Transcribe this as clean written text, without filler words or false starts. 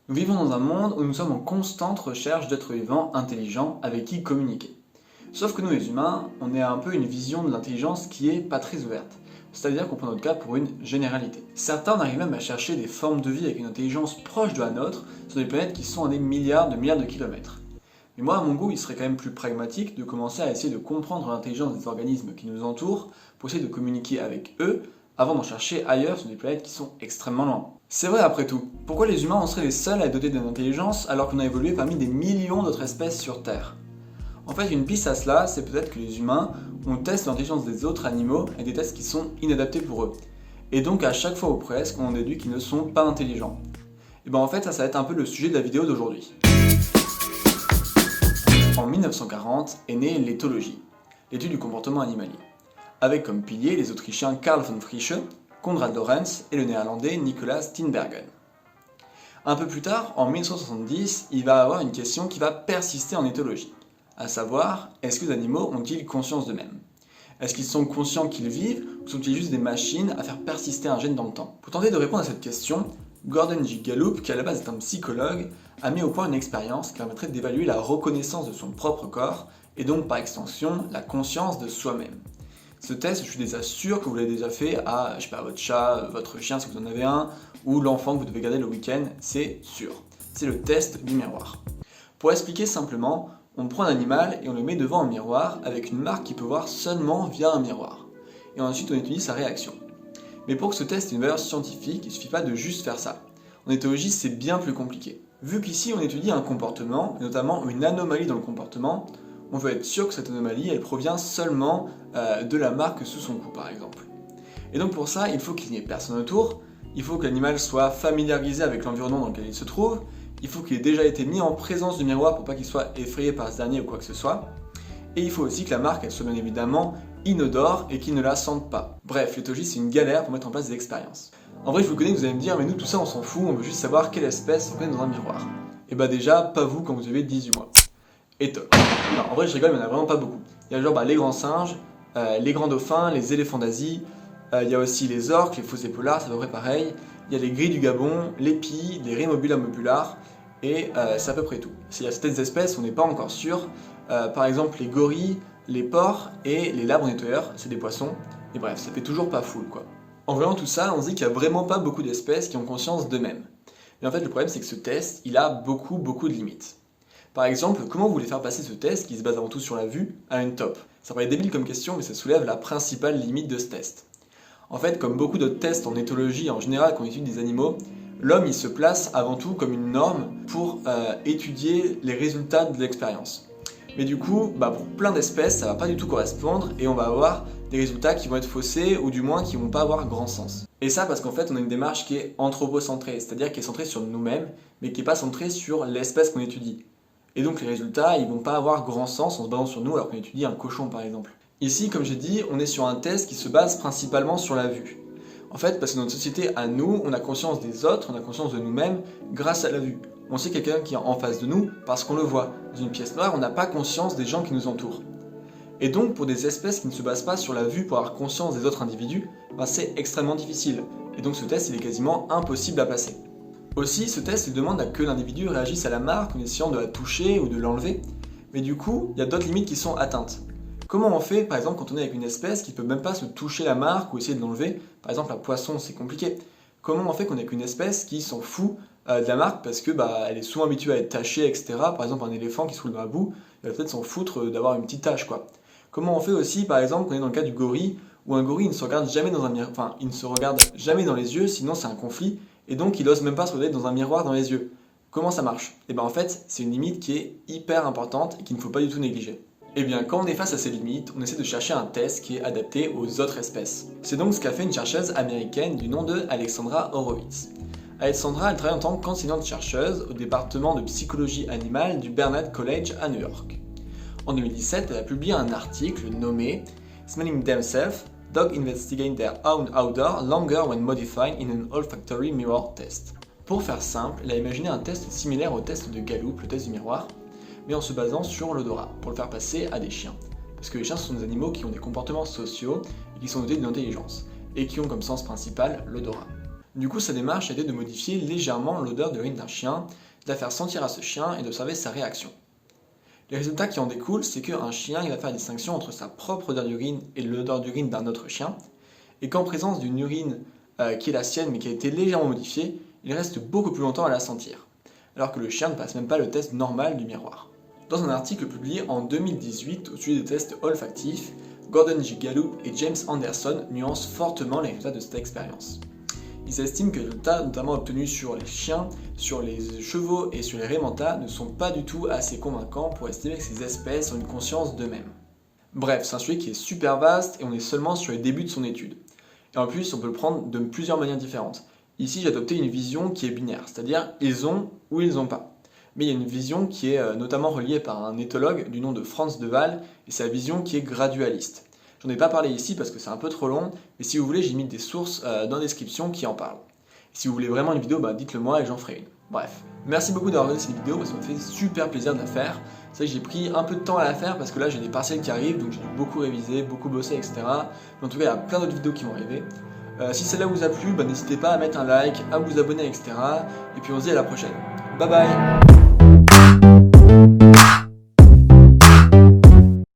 Nous vivons dans un monde où nous sommes en constante recherche d'êtres vivants intelligents avec qui communiquer. Sauf que nous les humains, on a un peu une vision de l'intelligence qui est pas très ouverte. C'est-à-dire qu'on prend notre cas pour une généralité. Certains arrivent même à chercher des formes de vie avec une intelligence proche de la nôtre sur des planètes qui sont à des milliards de kilomètres. Mais moi, à mon goût, il serait quand même plus pragmatique de commencer à essayer de comprendre l'intelligence des organismes qui nous entourent pour essayer de communiquer avec eux avant d'en chercher ailleurs sur des planètes qui sont extrêmement loin. C'est vrai après tout, pourquoi les humains en seraient les seuls à être dotés d'une intelligence alors qu'on a évolué parmi des millions d'autres espèces sur Terre? En fait, une piste à cela, c'est peut-être que les humains, on teste l'intelligence des autres animaux et des tests qui sont inadaptés pour eux. Et donc à chaque fois ou presque, on déduit qu'ils ne sont pas intelligents. Et ben en fait, ça va être un peu le sujet de la vidéo d'aujourd'hui. En 1940 est née l'éthologie, l'étude du comportement animalier, avec comme pilier les Autrichiens Karl von Frisch, Konrad Lorenz et le néerlandais Nicolas Tinbergen. Un peu plus tard, en 1970, il va y avoir une question qui va persister en éthologie, à savoir, est-ce que les animaux ont-ils conscience d'eux-mêmes? Est-ce qu'ils sont conscients qu'ils vivent, ou sont-ils juste des machines à faire persister un gène dans le temps? Pour tenter de répondre à cette question, Gordon J. Gallup, qui à la base est un psychologue, a mis au point une expérience qui permettrait d'évaluer la reconnaissance de son propre corps, et donc par extension, la conscience de soi-même. Ce test, je suis déjà sûr que vous l'avez déjà fait à, votre chat, votre chien si vous en avez un, ou l'enfant que vous devez garder le week-end, c'est sûr. C'est le test du miroir. Pour expliquer simplement, on prend un animal et on le met devant un miroir avec une marque qu'il peut voir seulement via un miroir. Et ensuite on étudie sa réaction. Mais pour que ce test ait une valeur scientifique, il ne suffit pas de juste faire ça. En éthologie, c'est bien plus compliqué. Vu qu'ici on étudie un comportement, et notamment une anomalie dans le comportement, on veut être sûr que cette anomalie, elle provient seulement de la marque sous son cou, par exemple. Et donc pour ça, il faut qu'il n'y ait personne autour, il faut que l'animal soit familiarisé avec l'environnement dans lequel il se trouve, il faut qu'il ait déjà été mis en présence du miroir pour pas qu'il soit effrayé par ce dernier ou quoi que ce soit, et il faut aussi que la marque, elle soit bien évidemment inodore et qu'il ne la sente pas. Bref, l'éthologie, c'est une galère pour mettre en place des expériences. En vrai, je vous connais, vous allez me dire, mais nous, tout ça, on s'en fout, on veut juste savoir quelle espèce on connaît dans un miroir. Et bah déjà, pas vous quand vous avez 18 mois. Et top. Non, en vrai, je rigole, mais il n'y en a vraiment pas beaucoup. Il y a genre les grands singes, les grands dauphins, les éléphants d'Asie, il y a aussi les orques, les faux épaulards, c'est à peu près pareil. Il y a les grilles du Gabon, les pies, les Rhémobula mobulars, et c'est à peu près tout. S'il y a certaines espèces, on n'est pas encore sûr. Par exemple, les gorilles, les porcs et les labres nettoyeurs, c'est des poissons. Et bref, ça fait toujours pas full, quoi. En voyant tout ça, on se dit qu'il n'y a vraiment pas beaucoup d'espèces qui ont conscience d'eux-mêmes. Mais en fait, le problème, c'est que ce test, il a beaucoup de limites. Par exemple, comment vous voulez faire passer ce test, qui se base avant tout sur la vue, à une top? Ça paraît débile comme question, mais ça soulève la principale limite de ce test. En fait, comme beaucoup d'autres tests en éthologie en général quand on étudie des animaux, l'homme il se place avant tout comme une norme pour étudier les résultats de l'expérience. Mais du coup, pour plein d'espèces, ça va pas du tout correspondre et on va avoir des résultats qui vont être faussés ou du moins qui vont pas avoir grand sens. Et ça parce qu'en fait on a une démarche qui est anthropocentrée, c'est-à-dire qui est centrée sur nous-mêmes, mais qui n'est pas centrée sur l'espèce qu'on étudie. Et donc les résultats, ils vont pas avoir grand sens en se basant sur nous alors qu'on étudie un cochon par exemple. Ici, comme j'ai dit, on est sur un test qui se base principalement sur la vue. En fait, parce que dans notre société à nous, on a conscience des autres, on a conscience de nous-mêmes grâce à la vue. On sait quelqu'un qui est en face de nous parce qu'on le voit. Dans une pièce noire, on n'a pas conscience des gens qui nous entourent. Et donc, pour des espèces qui ne se basent pas sur la vue pour avoir conscience des autres individus, c'est extrêmement difficile. Et donc ce test, il est quasiment impossible à passer. Aussi, ce test il demande à que l'individu réagisse à la marque en essayant de la toucher ou de l'enlever, mais du coup, il y a d'autres limites qui sont atteintes. Comment on fait, par exemple, quand on est avec une espèce qui ne peut même pas se toucher la marque ou essayer de l'enlever? Par exemple, un poisson, c'est compliqué. Comment on fait qu'on est avec une espèce qui s'en fout de la marque parce que elle est souvent habituée à être tachée, etc. Par exemple, un éléphant qui se roule dans la boue, il va peut-être s'en foutre d'avoir une petite tache, quoi. Comment on fait aussi, par exemple, quand on est dans le cas du gorille, où un gorille ne se regarde jamais dans un miroir, enfin, il ne se regarde jamais dans les yeux, sinon c'est un conflit, et donc il n'ose même pas se regarder dans un miroir dans les yeux. Comment ça marche? Et en fait, c'est une limite qui est hyper importante et qu'il ne faut pas du tout négliger. Eh bien, quand on est face à ces limites, on essaie de chercher un test qui est adapté aux autres espèces. C'est donc ce qu'a fait une chercheuse américaine du nom de Alexandra Horowitz. Alexandra, elle travaille en tant qu'enseignante-chercheuse au département de psychologie animale du Barnard College à New York. En 2017, elle a publié un article nommé Smelling Themselves, Dogs Investigate Their Own Odor Longer When Modified in an Olfactory Mirror Test. Pour faire simple, elle a imaginé un test similaire au test de Gallup, le test du miroir, mais en se basant sur l'odorat, pour le faire passer à des chiens. Parce que les chiens, ce sont des animaux qui ont des comportements sociaux et qui sont dotés d'une intelligence, et qui ont comme sens principal l'odorat. Du coup, sa démarche a été de modifier légèrement l'odeur de l'urine d'un chien, de la faire sentir à ce chien et d'observer sa réaction. Les résultats qui en découlent, c'est qu'un chien il va faire la distinction entre sa propre odeur d'urine et l'odeur d'urine d'un autre chien, et qu'en présence d'une urine qui est la sienne mais qui a été légèrement modifiée, il reste beaucoup plus longtemps à la sentir, alors que le chien ne passe même pas le test normal du miroir. Dans un article publié en 2018 au sujet des tests olfactifs, Gordon J. Gallup et James Anderson nuancent fortement les résultats de cette expérience. Ils estiment que les résultats, notamment obtenus sur les chiens, sur les chevaux et sur les raimentas, ne sont pas du tout assez convaincants pour estimer que ces espèces ont une conscience d'eux-mêmes. Bref, c'est un sujet qui est super vaste et on est seulement sur les débuts de son étude. Et en plus, on peut le prendre de plusieurs manières différentes. Ici, j'ai adopté une vision qui est binaire, c'est-à-dire ils ont ou ils n'ont pas. Mais il y a une vision qui est notamment reliée par un éthologue du nom de Franz de Waal, et c'est la vision qui est gradualiste. J'en ai pas parlé ici parce que c'est un peu trop long, mais si vous voulez, j'ai mis des sources dans la description qui en parlent. Et si vous voulez vraiment une vidéo, dites-le moi et j'en ferai une. Bref, merci beaucoup d'avoir regardé cette vidéo, ça me fait super plaisir de la faire. C'est vrai que j'ai pris un peu de temps à la faire parce que là j'ai des partiels qui arrivent, donc j'ai dû beaucoup réviser, beaucoup bosser, etc. Mais en tout cas, il y a plein d'autres vidéos qui vont arriver. Si celle-là vous a plu, n'hésitez pas à mettre un like, à vous abonner, etc. Et puis on se dit à la prochaine. Bye bye!